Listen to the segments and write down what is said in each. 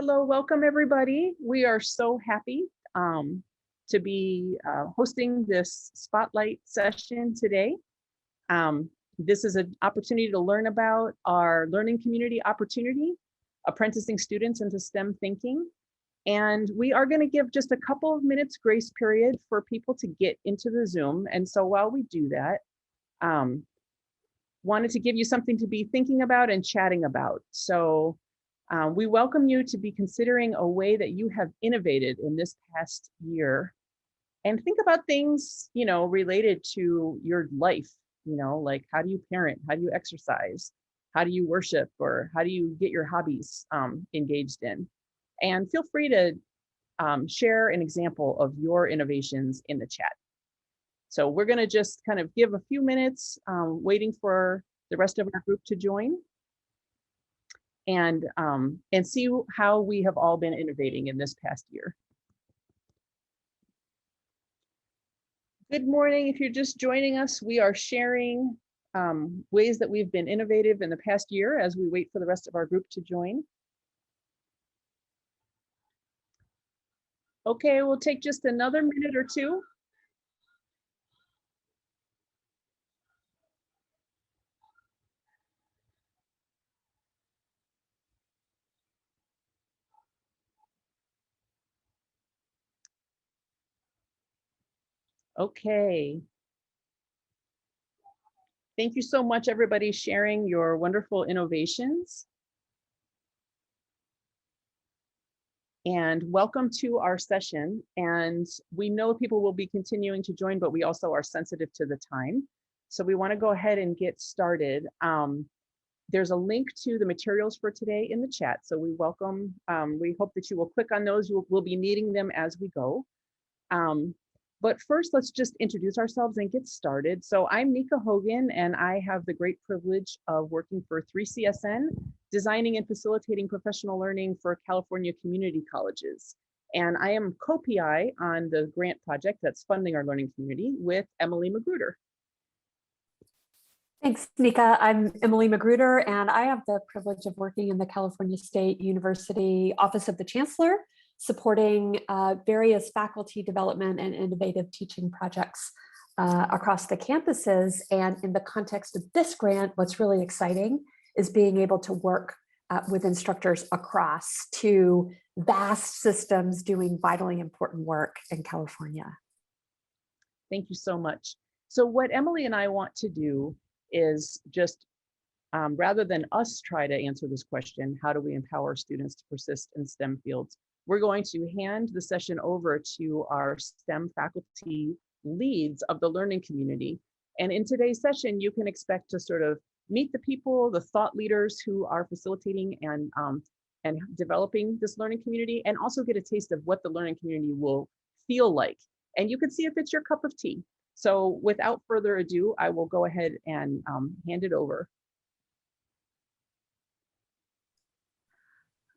Hello, welcome everybody. We are so happy to be hosting this spotlight session today. This is an opportunity to learn about our learning community opportunity, apprenticing students into STEM thinking. And we are going to give just a couple of minutes grace period for people to get into the Zoom. And so while we do that, wanted to give you something to be thinking about and chatting about. So we welcome you to be considering a way that you have innovated in this past year and think about things, related to your life, like how do you parent, how do you exercise, how do you worship, or how do you get your hobbies engaged in? And feel free to share an example of your innovations in the chat. So we're going to just kind of give a few minutes waiting for the rest of our group to join. And see how we have all been innovating in this past year. Good morning. If you're just joining us, we are sharing ways that we've been innovative in the past year as we wait for the rest of our group to join. Okay, we'll take just another minute or two. Okay. Thank you so much, everybody, sharing your wonderful innovations. And welcome to our session. And we know people will be continuing to join, but we also are sensitive to the time. So we want to go ahead and get started. There's a link to the materials for today in the chat. So we welcome, we hope that you will click on those. We'll be needing them as we go. But first, let's just introduce ourselves and get started. So I'm Nika Hogan, and I have the great privilege of working for 3CSN, designing and facilitating professional learning for California community colleges. And I am co-PI on the grant project that's funding our learning community with Emily Magruder. Thanks, Nika. I'm Emily Magruder, and I have the privilege of working in the California State University Office of the Chancellor, supporting various faculty development and innovative teaching projects across the campuses. And in the context of this grant, what's really exciting is being able to work with instructors across two vast systems doing vitally important work in California. Thank you so much. So what Emily and I want to do is just, rather than us try to answer this question, how do we empower students to persist in STEM fields? We're going to hand the session over to our STEM faculty leads of the learning community. And in today's session, you can expect to sort of meet the people, the thought leaders who are facilitating and developing this learning community, and also get a taste of what the learning community will feel like. And you can see if it's your cup of tea. So without further ado, I will go ahead and hand it over.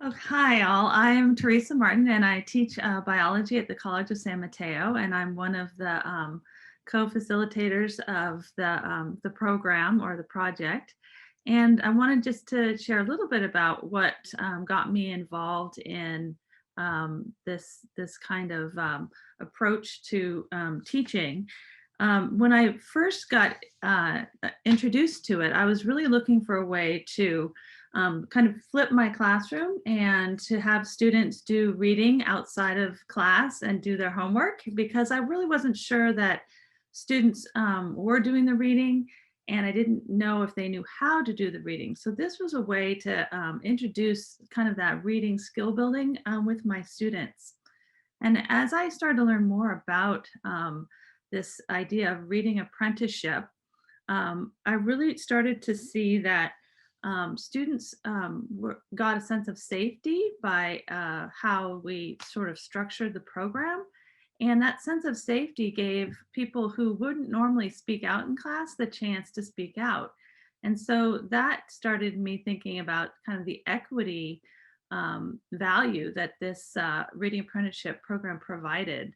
Oh, hi, all. I'm Teresa Martin, and I teach biology at the College of San Mateo, and I'm one of the co-facilitators of the program or the project. And I wanted just to share a little bit about what got me involved in this kind of approach to teaching. When I first got introduced to it, I was really looking for a way to kind of flip my classroom and to have students do reading outside of class and do their homework, because I really wasn't sure that students were doing the reading, and I didn't know if they knew how to do the reading. So this was a way to introduce kind of that reading skill building with my students. And as I started to learn more about this idea of reading apprenticeship, I really started to see that students got a sense of safety by how we sort of structured the program. And that sense of safety gave people who wouldn't normally speak out in class the chance to speak out. And so that started me thinking about kind of the equity value that this reading apprenticeship program provided.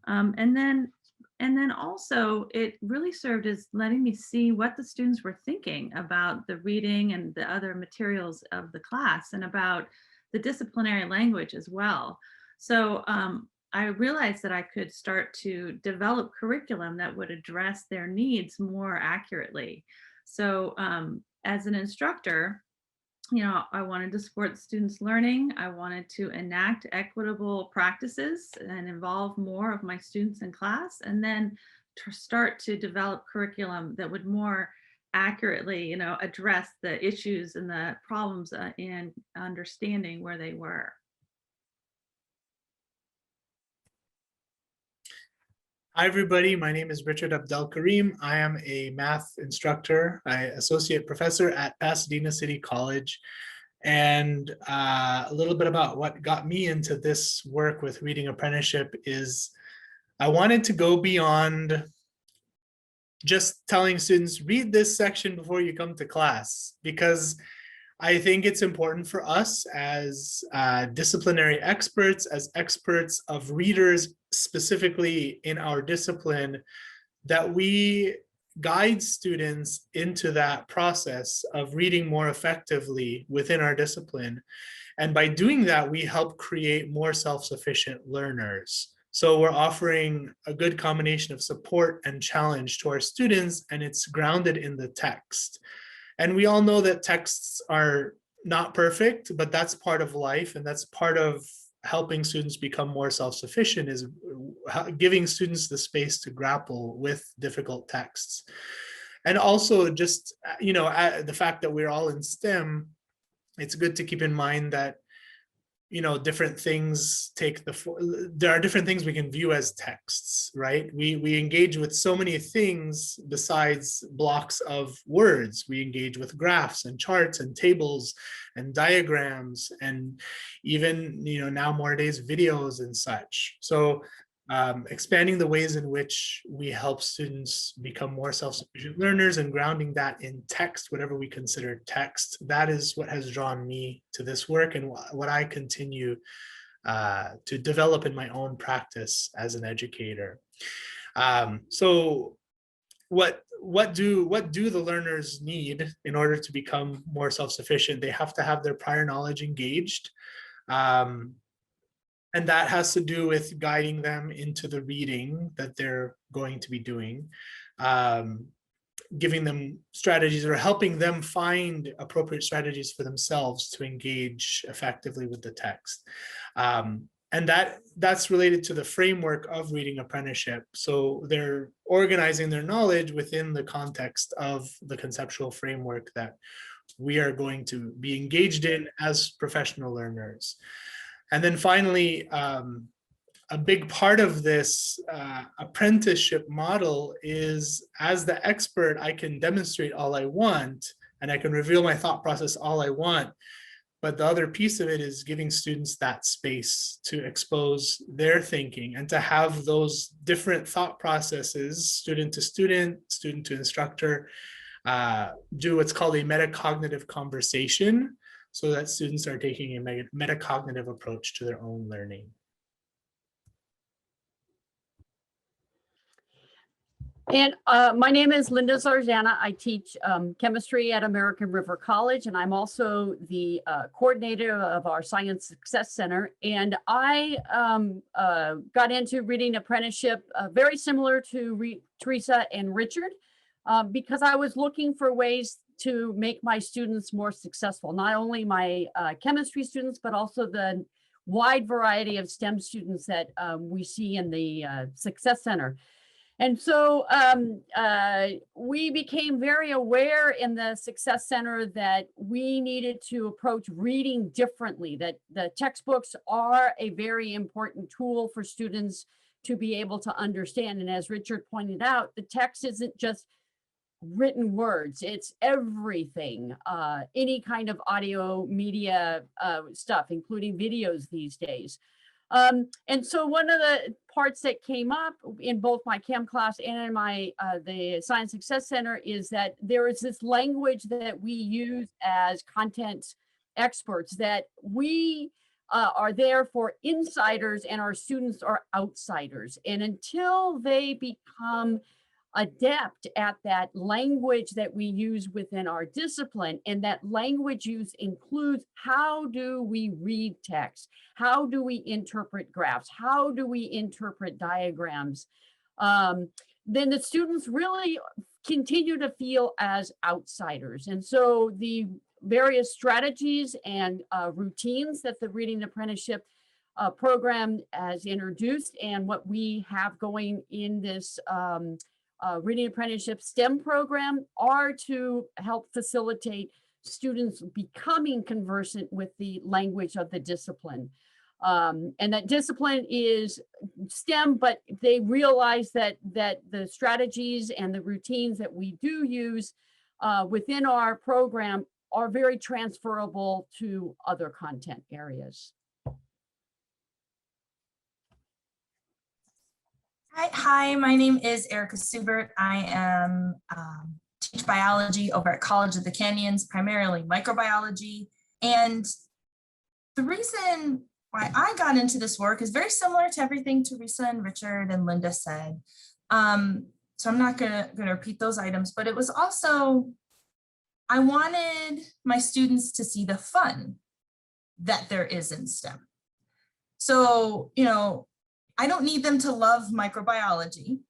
And then also it really served as letting me see what the students were thinking about the reading and the other materials of the class, and about the disciplinary language as well. So I realized that I could start to develop curriculum that would address their needs more accurately. So as an instructor, I wanted to support students' learning. I wanted to enact equitable practices and involve more of my students in class, and then to start to develop curriculum that would more accurately, address the issues and the problems in understanding where they were. Hi, everybody. My name is Richard Abdel Karim. I am a math instructor, associate professor at Pasadena City College. And a little bit about what got me into this work with Reading Apprenticeship is I wanted to go beyond just telling students, read this section before you come to class, because I think it's important for us as disciplinary experts, as experts of readers, specifically in our discipline, that we guide students into that process of reading more effectively within our discipline. And by doing that, we help create more self-sufficient learners. So we're offering a good combination of support and challenge to our students, and it's grounded in the text. And we all know that texts are not perfect, but that's part of life, and that's part of helping students become more self-sufficient, is giving students the space to grapple with difficult texts. And also just, the fact that we're all in STEM, it's good to keep in mind that different things there are different things we can view as texts, right? We engage with so many things besides blocks of words. We engage with graphs and charts and tables and diagrams, and even, now nowadays videos and such. So expanding the ways in which we help students become more self-sufficient learners and grounding that in text, whatever we consider text, that is what has drawn me to this work and what I continue to develop in my own practice as an educator. So what do the learners need in order to become more self-sufficient? They have to have their prior knowledge engaged. And that has to do with guiding them into the reading that they're going to be doing, giving them strategies or helping them find appropriate strategies for themselves to engage effectively with the text. And that's related to the framework of Reading Apprenticeship. So they're organizing their knowledge within the context of the conceptual framework that we are going to be engaged in as professional learners. And then finally, a big part of this apprenticeship model is, as the expert, I can demonstrate all I want and I can reveal my thought process all I want. But the other piece of it is giving students that space to expose their thinking and to have those different thought processes, student to student, student to instructor, do what's called a metacognitive conversation, so that students are taking a metacognitive approach to their own learning. And my name is Linda Zarzana. I teach chemistry at American River College, and I'm also the coordinator of our Science Success Center. And I got into Reading Apprenticeship very similar to Teresa and Richard, because I was looking for ways to make my students more successful, not only my chemistry students, but also the wide variety of STEM students that we see in the Success Center. And so we became very aware in the Success Center that we needed to approach reading differently, that the textbooks are a very important tool for students to be able to understand. And as Richard pointed out, the text isn't just written words, it's everything, any kind of audio media stuff, including videos these days. And so one of the parts that came up in both my chem class and in my the Science Success Center is that there is this language that we use as content experts, that we are there for insiders and our students are outsiders. And until they become adept at that language that we use within our discipline. And that language use includes, how do we read text? How do we interpret graphs? How do we interpret diagrams? Then the students really continue to feel as outsiders. And so the various strategies and routines that the Reading Apprenticeship program has introduced, and what we have going in this Reading Apprenticeship STEM program, are to help facilitate students becoming conversant with the language of the discipline. And that discipline is STEM, but they realize that the strategies and the routines that we do use within our program are very transferable to other content areas. Hi, my name is Erica Subert. I am teach biology over at College of the Canyons, primarily microbiology. And the reason why I got into this work is very similar to everything Teresa and Richard and Linda said. So I'm not gonna repeat those items, but it was also, I wanted my students to see the fun that there is in STEM. So, you know, I don't need them to love microbiology.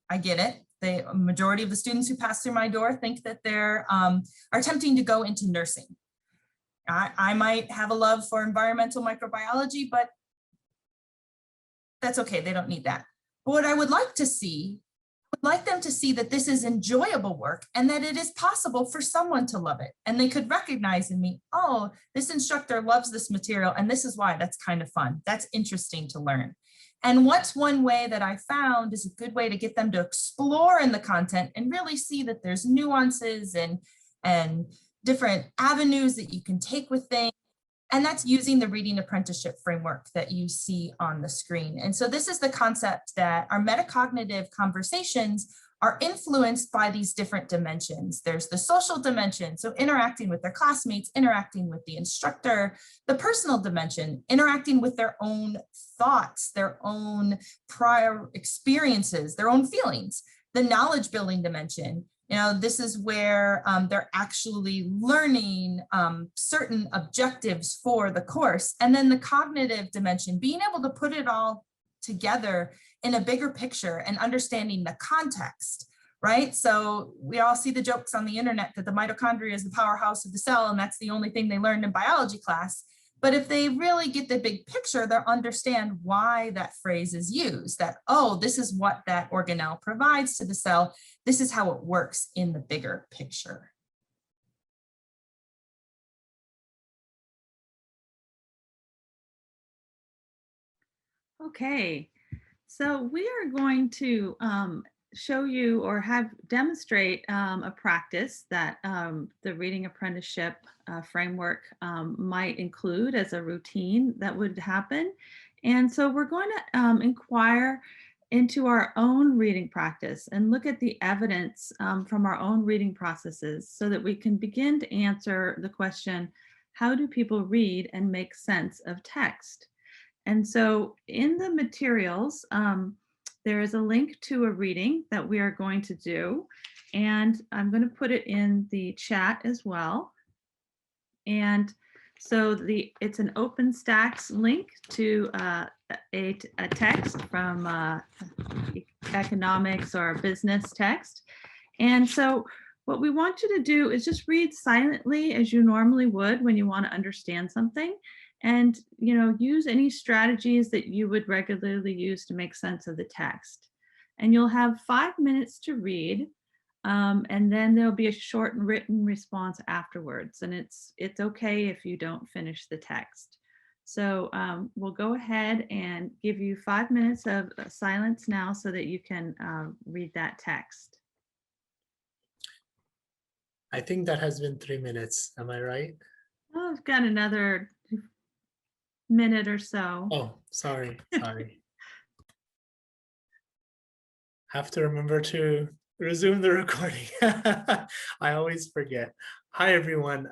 I get it. The majority of the students who pass through my door think that they're are attempting to go into nursing. I might have a love for environmental microbiology, but that's okay. They don't need that. But what I would like to see, I would like them to see that this is enjoyable work and that it is possible for someone to love it. And they could recognize in me, oh, this instructor loves this material and this is why. That's kind of fun. That's interesting to learn. And what's one way that I found is a good way to get them to explore in the content and really see that there's nuances and different avenues that you can take with things. And that's using the Reading Apprenticeship framework that you see on the screen. And so this is the concept that our metacognitive conversations are influenced by these different dimensions. There's the social dimension, so interacting with their classmates, interacting with the instructor, the personal dimension, interacting with their own thoughts, their own prior experiences, their own feelings, the knowledge building dimension. You know, this is where they're actually learning certain objectives for the course. And then the cognitive dimension, being able to put it all together in a bigger picture and understanding the context, right? So we all see the jokes on the internet that the mitochondria is the powerhouse of the cell and that's the only thing they learned in biology class. But if they really get the big picture, they'll understand why that phrase is used, that, oh, this is what that organelle provides to the cell. This is how it works in the bigger picture. Okay, so we are going to show you or demonstrate a practice that the Reading Apprenticeship framework might include as a routine that would happen. And so we're going to inquire into our own reading practice and look at the evidence from our own reading processes so that we can begin to answer the question, how do people read and make sense of text? And so in the materials, there is a link to a reading that we are going to do, and I'm going to put it in the chat as well. And so it's an OpenStax link to a text from economics or business text. And so what we want you to do is just read silently as you normally would when you want to understand something. And, you know, use any strategies that you would regularly use to make sense of the text. And you'll have 5 minutes to read, and then there'll be a short written response afterwards. And it's okay if you don't finish the text. So we'll go ahead and give you 5 minutes of silence now so that you can read that text. I think that has been 3 minutes. Am I right? Oh, I've got another minute or so. Oh, sorry. Have to remember to resume the recording. I always forget. Hi, everyone.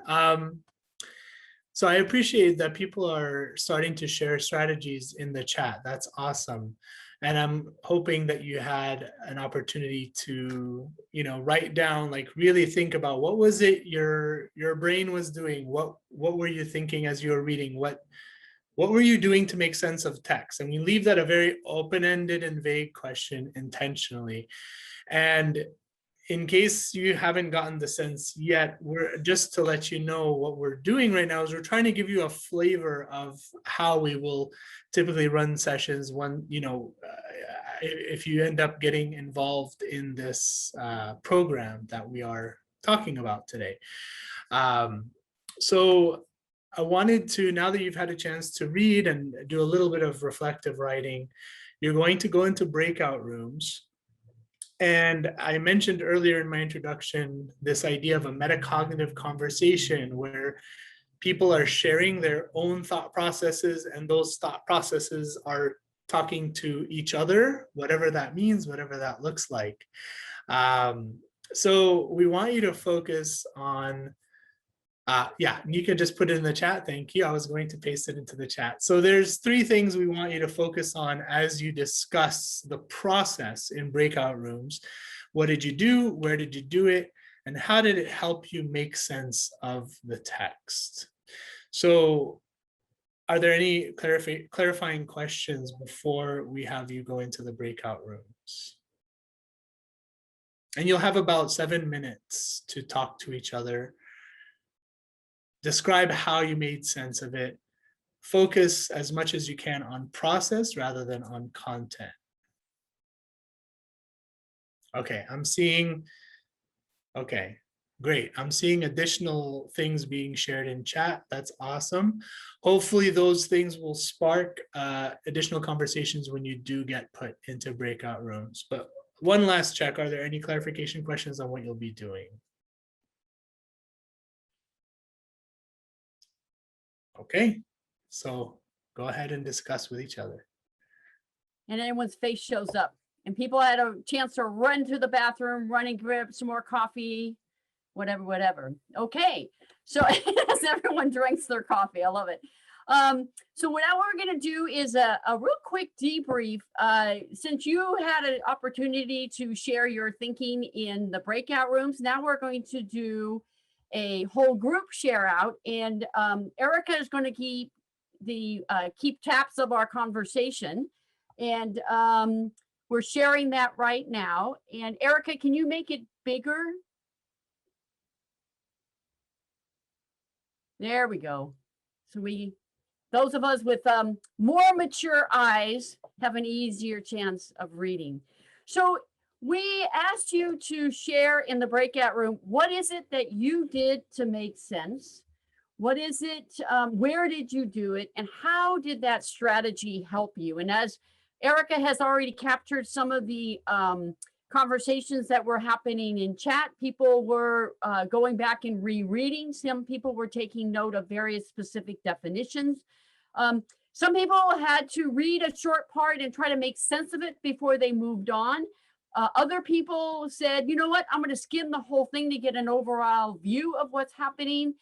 So I appreciate that people are starting to share strategies in the chat. That's awesome. And I'm hoping that you had an opportunity to, write down, like really think about what was it your brain was doing? What were you thinking as you were reading? What were you doing to make sense of text? And we leave that a very open-ended and vague question intentionally. And in case you haven't gotten the sense yet, we're just to let you know what we're doing right now is we're trying to give you a flavor of how we will typically run sessions when, if you end up getting involved in this program that we are talking about today. So I wanted to, now that you've had a chance to read and do a little bit of reflective writing, you're going to go into breakout rooms. And I mentioned earlier in my introduction, this idea of a metacognitive conversation where people are sharing their own thought processes, and those thought processes are talking to each other, whatever that means, whatever that looks like. So we want you to focus on, yeah, you can just put it in the chat. Thank you. I was going to paste it into the chat. So there's 3 things we want you to focus on as you discuss the process in breakout rooms. What did you do? Where did you do it? And how did it help you make sense of the text? So are there any clarifying questions before we have you go into the breakout rooms? And you'll have about 7 minutes to talk to each other. Describe how you made sense of it. Focus as much as you can on process rather than on content. Okay, okay, great. I'm seeing additional things being shared in chat. That's awesome. Hopefully those things will spark additional conversations when you do get put into breakout rooms. But one last check, are there any clarification questions on what you'll be doing? Okay, so go ahead and discuss with each other. And anyone's face shows up, and people had a chance to run to the bathroom, run and grab some more coffee, whatever. Okay, so as everyone drinks their coffee, I love it. So what we're going to do is a real quick debrief. Since you had an opportunity to share your thinking in the breakout rooms, now we're going to do a whole group share out, and Erica is going to keep tabs of our conversation, and we're sharing that right now. And Erica, can you make it bigger? There we go. So those of us with more mature eyes have an easier chance of reading. So we asked you to share in the breakout room, what is it that you did to make sense? What is it, where did you do it? And how did that strategy help you? And as Erica has already captured some of the conversations that were happening in chat, people were going back and rereading. Some people were taking note of various specific definitions. Some people had to read a short part and try to make sense of it before they moved on. Other people said, you know what, I'm going to skim the whole thing to get an overall view of what's happening,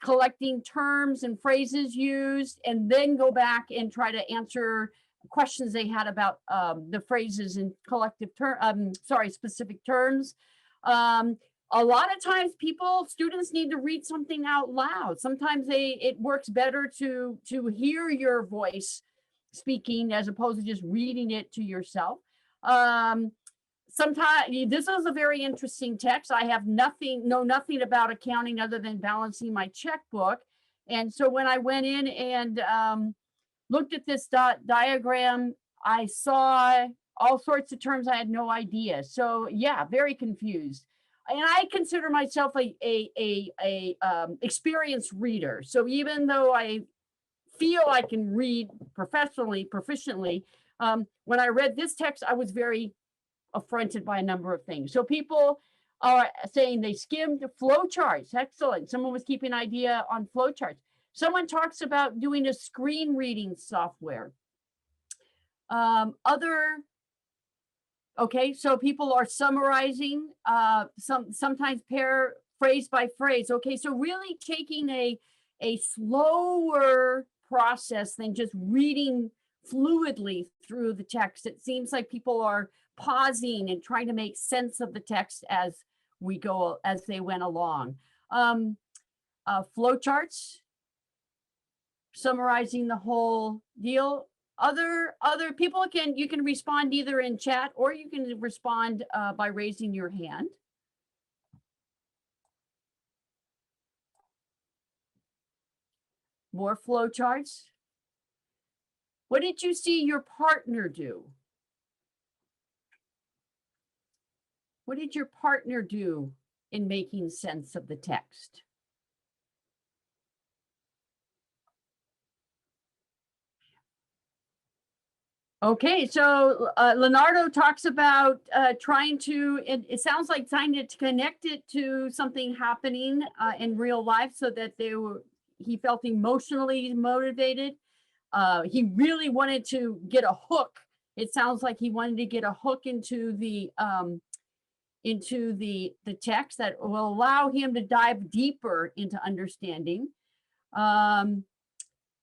collecting terms and phrases used, and then go back and try to answer questions they had about the phrases in specific terms. A lot of times students need to read something out loud. Sometimes it works better to hear your voice speaking as opposed to just reading it to yourself. Sometimes this is a very interesting text. I know nothing about accounting other than balancing my checkbook. And so when I went in and looked at this diagram, I saw all sorts of terms I had no idea. So yeah, very confused. And I consider myself a experienced reader. So even though I feel I can read proficiently, when I read this text, I was very affronted by a number of things. So people are saying they skimmed flow charts. Excellent. Someone was keeping an idea on flow charts. Someone talks about doing a screen reading software. Okay, so people are summarizing, sometimes phrase by phrase. Okay, so really taking a slower process than just reading fluidly through the text. It seems like people are pausing and trying to make sense of the text as they went along. Flowcharts, summarizing the whole deal. Other people you can respond either in chat or you can respond by raising your hand. More flowcharts. What did you see your partner do? What did your partner do in making sense of the text? Okay, so Leonardo talks about trying to, it sounds like trying to connect it to something happening in real life so that he felt emotionally motivated. He really wanted to get a hook. It sounds like he wanted to get a hook into the text that will allow him to dive deeper into understanding.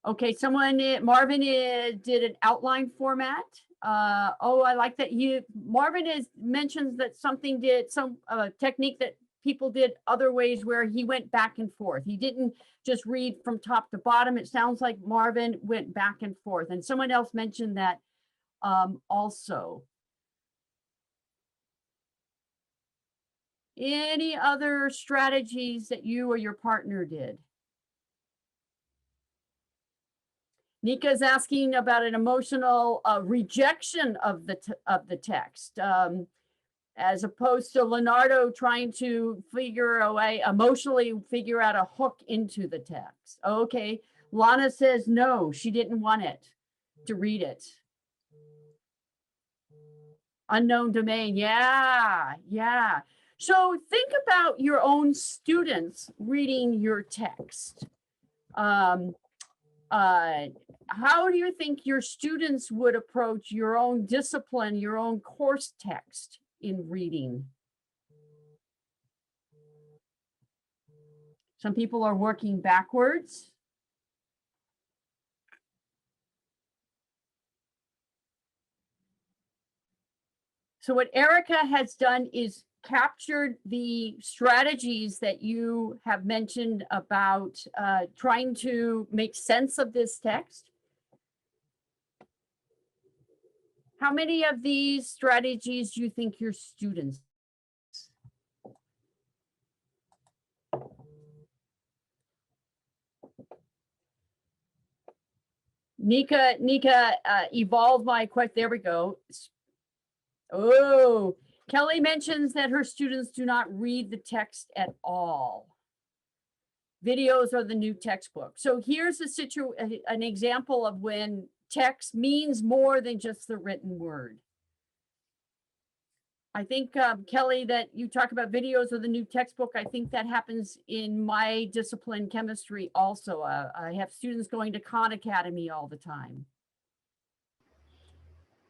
Okay, Marvin did an outline format. Oh, I like that. Marvin mentions that some technique that people did other ways where he went back and forth. He didn't just read from top to bottom. It sounds like Marvin went back and forth. And someone else mentioned that also. Any other strategies that you or your partner did? Nika is asking about an emotional rejection of the text, as opposed to Leonardo trying to emotionally figure out a hook into the text. Okay, Lana says no, she didn't want to read it. Unknown domain, yeah. So think about your own students reading your text. How do you think your students would approach your own discipline, your own course text in reading? Some people are working backwards. So what Erica has done is captured the strategies that you have mentioned about trying to make sense of this text. How many of these strategies do you think your students? Nika evolved my question. There we go. Oh, Kelly mentions that her students do not read the text at all. Videos are the new textbook. So here's an example of when text means more than just the written word. I think, Kelly, that you talk about videos are the new textbook. I think that happens in my discipline, chemistry, also. I have students going to Khan Academy all the time.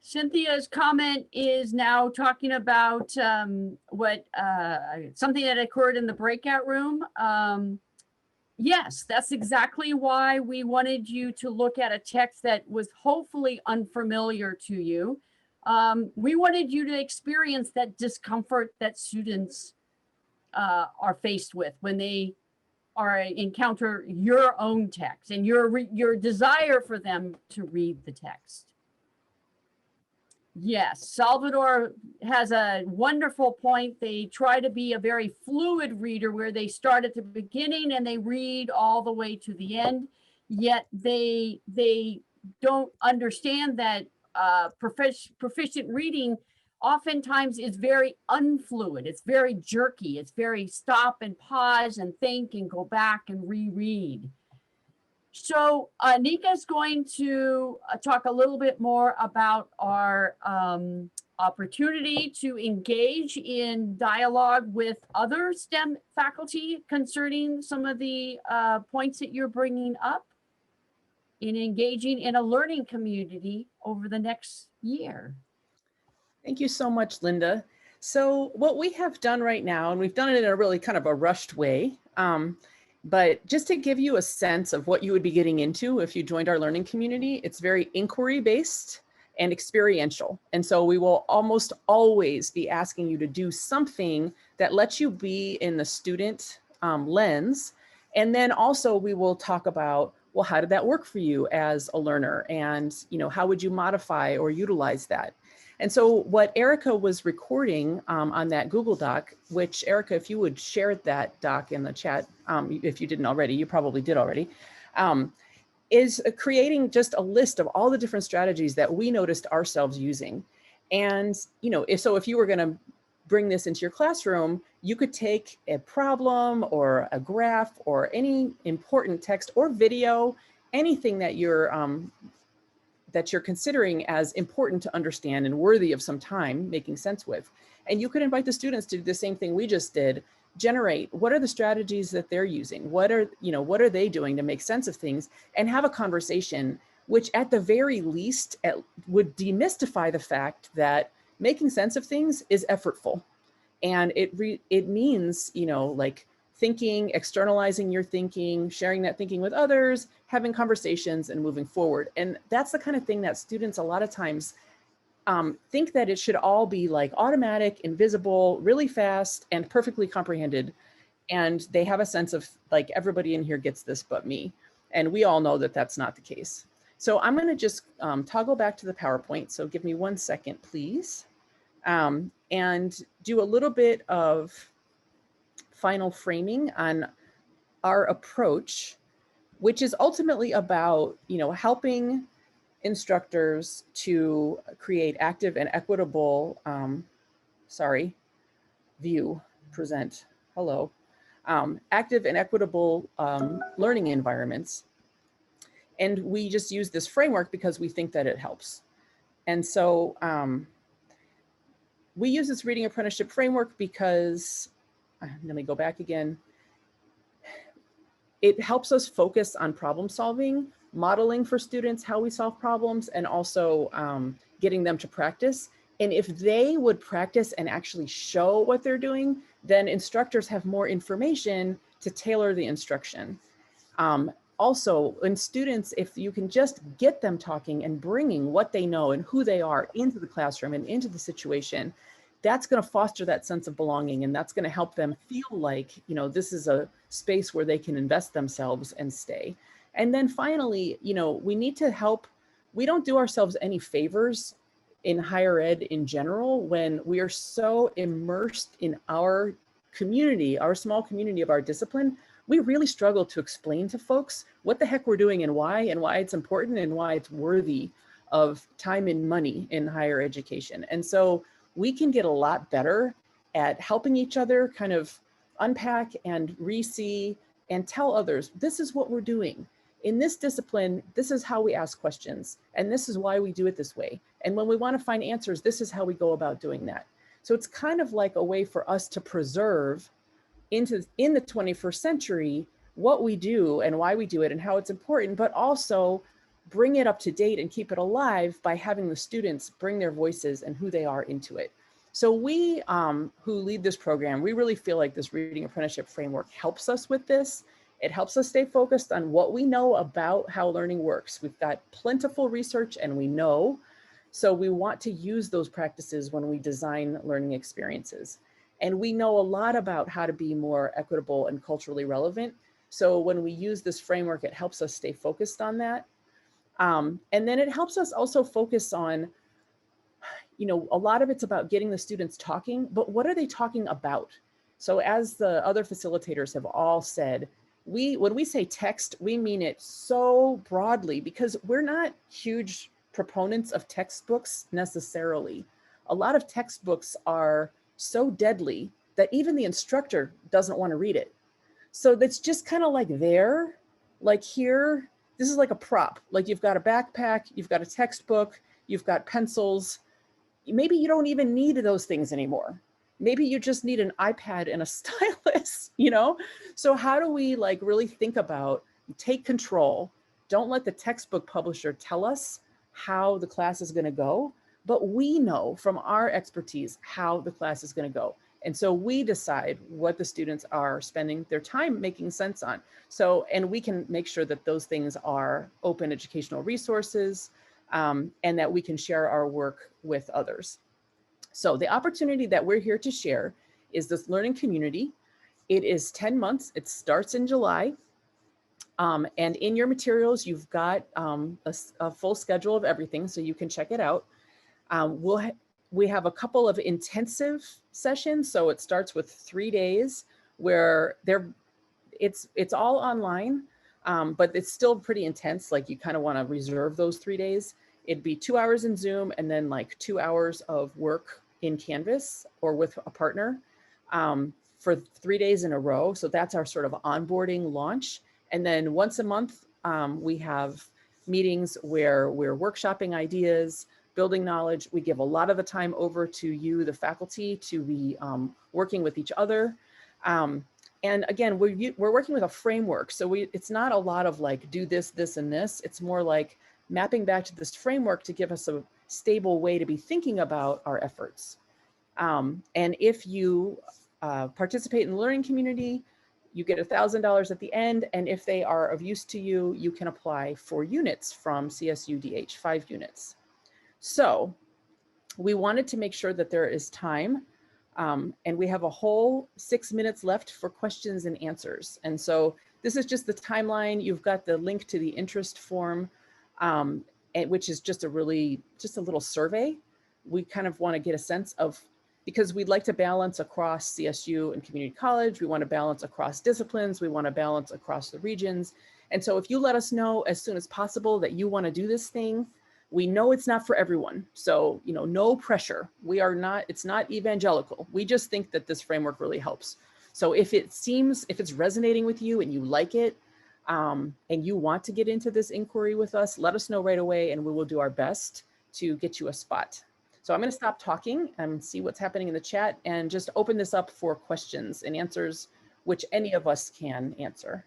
Cynthia's comment is now talking about something that occurred in the breakout room. Yes, that's exactly why we wanted you to look at a text that was hopefully unfamiliar to you. We wanted you to experience that discomfort that students are faced with when they encounter your own text and your desire for them to read the text. Yes, Salvador has a wonderful point. They try to be a very fluid reader where they start at the beginning and they read all the way to the end, yet they don't understand that proficient reading oftentimes is very unfluid. It's very jerky. It's very stop and pause and think and go back and reread. So Nika is going to talk a little bit more about our opportunity to engage in dialogue with other STEM faculty concerning some of the points that you're bringing up in engaging in a learning community over the next year. Thank you so much, Linda. So what we have done right now, and we've done it in a really kind of a rushed way, But just to give you a sense of what you would be getting into if you joined our learning community, it's very inquiry based and experiential. And so we will almost always be asking you to do something that lets you be in the student lens. And then also we will talk about, well, how did that work for you as a learner? And, you know, how would you modify or utilize that? And so what Erica was recording on that Google Doc, which Erica, if you would share that doc in the chat, if you didn't already, you probably did already, is creating just a list of all the different strategies that we noticed ourselves using. And, you know, if you were going to bring this into your classroom, you could take a problem or a graph or any important text or video, anything that you're considering as important to understand and worthy of some time making sense with. And you could invite the students to do the same thing we just did, generate what are the strategies that they're using? What are they doing to make sense of things, and have a conversation, which at the very least would demystify the fact that making sense of things is effortful. And it means, you know, like thinking, externalizing your thinking, sharing that thinking with others, having conversations and moving forward. And that's the kind of thing that students a lot of times think that it should all be like automatic, invisible, really fast, and perfectly comprehended. And they have a sense of like, everybody in here gets this but me. And we all know that that's not the case. So I'm going to just toggle back to the PowerPoint. So give me 1 second, please. And do a little bit of final framing on our approach, which is ultimately about, you know, helping instructors to create active and equitable, active and equitable learning environments. And we just use this framework because we think that it helps. And so we use this reading apprenticeship framework because, let me go back again. It helps us focus on problem solving, modeling for students how we solve problems, and also getting them to practice. And if they would practice and actually show what they're doing, then instructors have more information to tailor the instruction. Also, in students, if you can just get them talking and bringing what they know and who they are into the classroom and into the situation, that's going to foster that sense of belonging, and that's going to help them feel like, you know, this is a space where they can invest themselves and stay. And then finally, you know, we need to help. We don't do ourselves any favors in higher ed in general when we are so immersed in our community, our small community of our discipline. We really struggle to explain to folks what the heck we're doing and why it's important and why it's worthy of time and money in higher education. And so we can get a lot better at helping each other kind of unpack and re-see and tell others, this is what we're doing. In this discipline, this is how we ask questions, and this is why we do it this way. And when we want to find answers, this is how we go about doing that. So it's kind of like a way for us to preserve in the 21st century what we do and why we do it and how it's important, but also bring it up to date and keep it alive by having the students bring their voices and who they are into it. So we who lead this program, we really feel like this reading apprenticeship framework helps us with this. It helps us stay focused on what we know about how learning works. We've got plentiful research and we know, so we want to use those practices when we design learning experiences. And we know a lot about how to be more equitable and culturally relevant. So when we use this framework, it helps us stay focused on that. And then it helps us also focus on, you know, a lot of it's about getting the students talking, but what are they talking about? So as the other facilitators have all said, when we say text, we mean it so broadly because we're not huge proponents of textbooks necessarily. A lot of textbooks are so deadly that even the instructor doesn't want to read it. So that's just kind of like there, like here, this is like a prop. Like you've got a backpack, you've got a textbook, you've got pencils. Maybe you don't even need those things anymore. Maybe you just need an iPad and a stylus, you know? So how do we like really think about, take control, don't let the textbook publisher tell us how the class is going to go, but we know from our expertise how the class is going to go. And so we decide what the students are spending their time making sense on. So, and we can make sure that those things are open educational resources, and that we can share our work with others. So the opportunity that we're here to share is this learning community. It is 10 months. It starts in July. And in your materials, you've got a full schedule of everything, so you can check it out. We have a couple of intensive sessions. So it starts with 3 days where it's all online, but it's still pretty intense. Like you kind of want to reserve those 3 days. It'd be 2 hours in Zoom and then like 2 hours of work in Canvas or with a partner for 3 days in a row. So that's our sort of onboarding launch. And then once a month, we have meetings where we're workshopping ideas, building knowledge. We give a lot of the time over to you, the faculty, to be working with each other. And again, we're working with a framework. So it's not a lot of like, do this, this, and this. It's more like mapping back to this framework to give us a stable way to be thinking about our efforts. And if you participate in the learning community, you get $1,000 at the end. And if they are of use to you, you can apply for units from CSUDH, 5 units. So we wanted to make sure that there is time, and we have a whole 6 minutes left for questions and answers. And so this is just the timeline. You've got the link to the interest form, which is just a little survey. We kind of want to get a sense of, because we'd like to balance across CSU and community college. We want to balance across disciplines. We want to balance across the regions. And so if you let us know as soon as possible that you want to do this thing, we know it's not for everyone. So, no pressure. It's not evangelical. We just think that this framework really helps. So if it's resonating with you and you like it, and you want to get into this inquiry with us, let us know right away and we will do our best to get you a spot. So I'm going to stop talking and see what's happening in the chat and just open this up for questions and answers, which any of us can answer.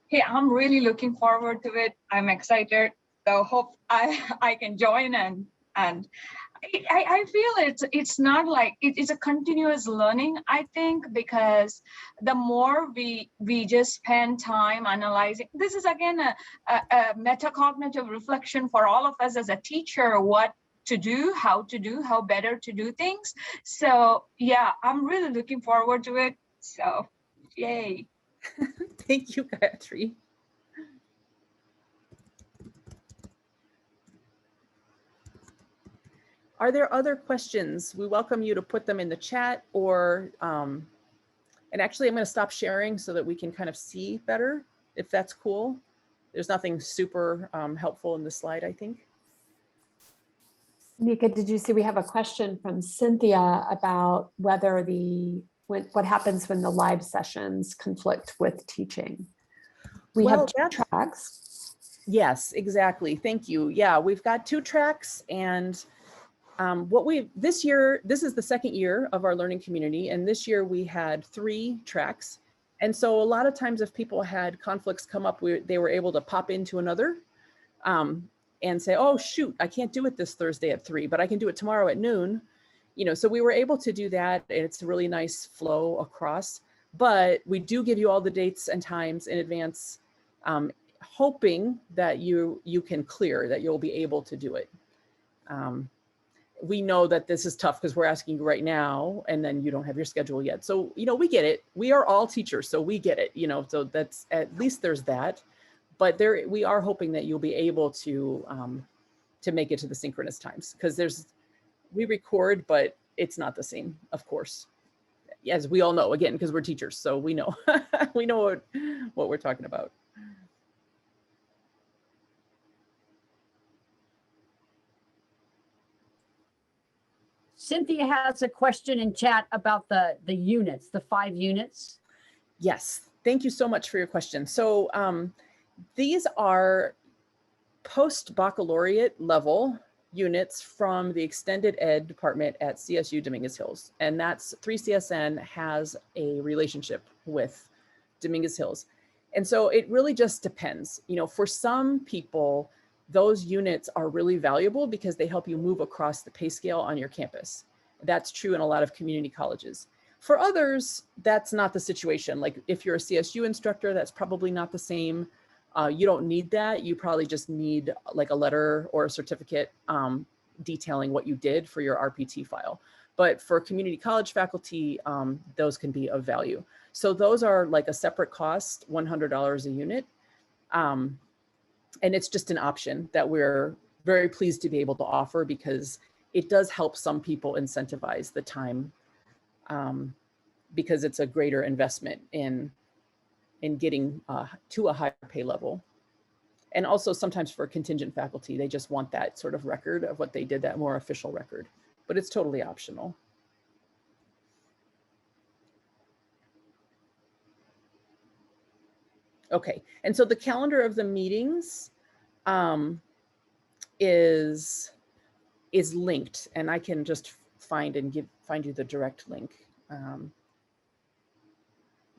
Hey, I'm really looking forward to it. I'm excited. So hope I can join, and I feel it's not like it's a continuous learning, I think, because the more we just spend time analyzing, this is again a metacognitive reflection for all of us as a teacher, what to do, how better to do things. So yeah, I'm really looking forward to it. So yay. Thank you, Gayatri. Are there other questions? We welcome you to put them in the chat or, and actually I'm going to stop sharing so that we can kind of see better, if that's cool. There's nothing super helpful in the slide, I think. Nika, did you see we have a question from Cynthia about whether what happens when the live sessions conflict with teaching? We have 2 tracks. Yes, exactly. Thank you. Yeah, we've got 2 tracks, and this year, this is the second year of our learning community, and this year we had 3 tracks. And so a lot of times if people had conflicts come up, they were able to pop into another and say, oh shoot, I can't do it this Thursday at 3, but I can do it tomorrow at noon. So we were able to do that, and it's a really nice flow across, but we do give you all the dates and times in advance, hoping that you can clear, that you'll be able to do it. We know that this is tough because we're asking you right now, and then you don't have your schedule yet. So, we get it. We are all teachers, so we get it, so that's, at least there's that, but we are hoping that you'll be able to make it to the synchronous times, because we record, but it's not the same, of course, as we all know, again, because we're teachers, so we know, we know what we're talking about. Cynthia has a question in chat about the units, the 5 units. Yes, thank you so much for your question. So these are post-baccalaureate level units from the extended ed department at CSU Dominguez Hills. And that's 3CSN has a relationship with Dominguez Hills. And so it really just depends. For some people, those units are really valuable because they help you move across the pay scale on your campus. That's true in a lot of community colleges. For others, that's not the situation. Like if you're a CSU instructor, that's probably not the same. You don't need that. You probably just need like a letter or a certificate detailing what you did for your RPT file. But for community college faculty, those can be of value. So those are like a separate cost, $100 a unit. And it's just an option that we're very pleased to be able to offer because it does help some people incentivize the time because it's a greater investment in getting to a higher pay level. And also sometimes for contingent faculty, they just want that sort of record of what they did, that more official record, but it's totally optional. Okay, and so the calendar of the meetings is linked, and I can just find you the direct link.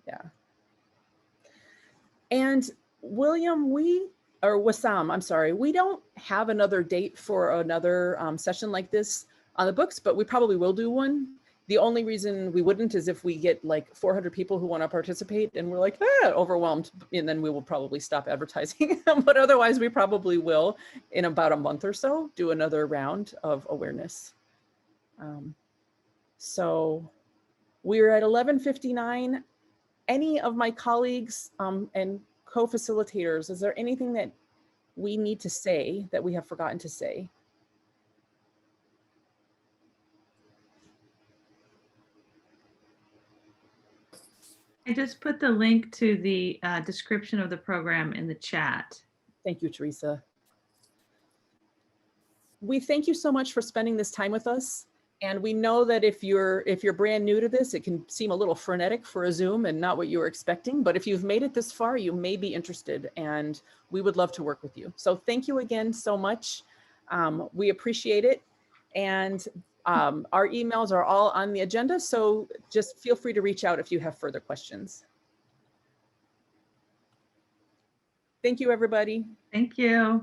Yeah. And William, Wassam, I'm sorry, we don't have another date for another session like this on the books, but we probably will do one. The only reason we wouldn't is if we get like 400 people who want to participate and we're like, overwhelmed, and then we will probably stop advertising. But otherwise, we probably will, in about a month or so, do another round of awareness. So we're at 11:59. Any of my colleagues and co-facilitators, is there anything that we need to say that we have forgotten to say? I just put the link to the description of the program in the chat. Thank you, Teresa. We thank you so much for spending this time with us. And we know that if you're brand new to this, it can seem a little frenetic for a Zoom and not what you were expecting. But if you've made it this far, you may be interested, and we would love to work with you. So thank you again so much. We appreciate it. And our emails are all on the agenda, so just feel free to reach out if you have further questions. Thank you, everybody. Thank you.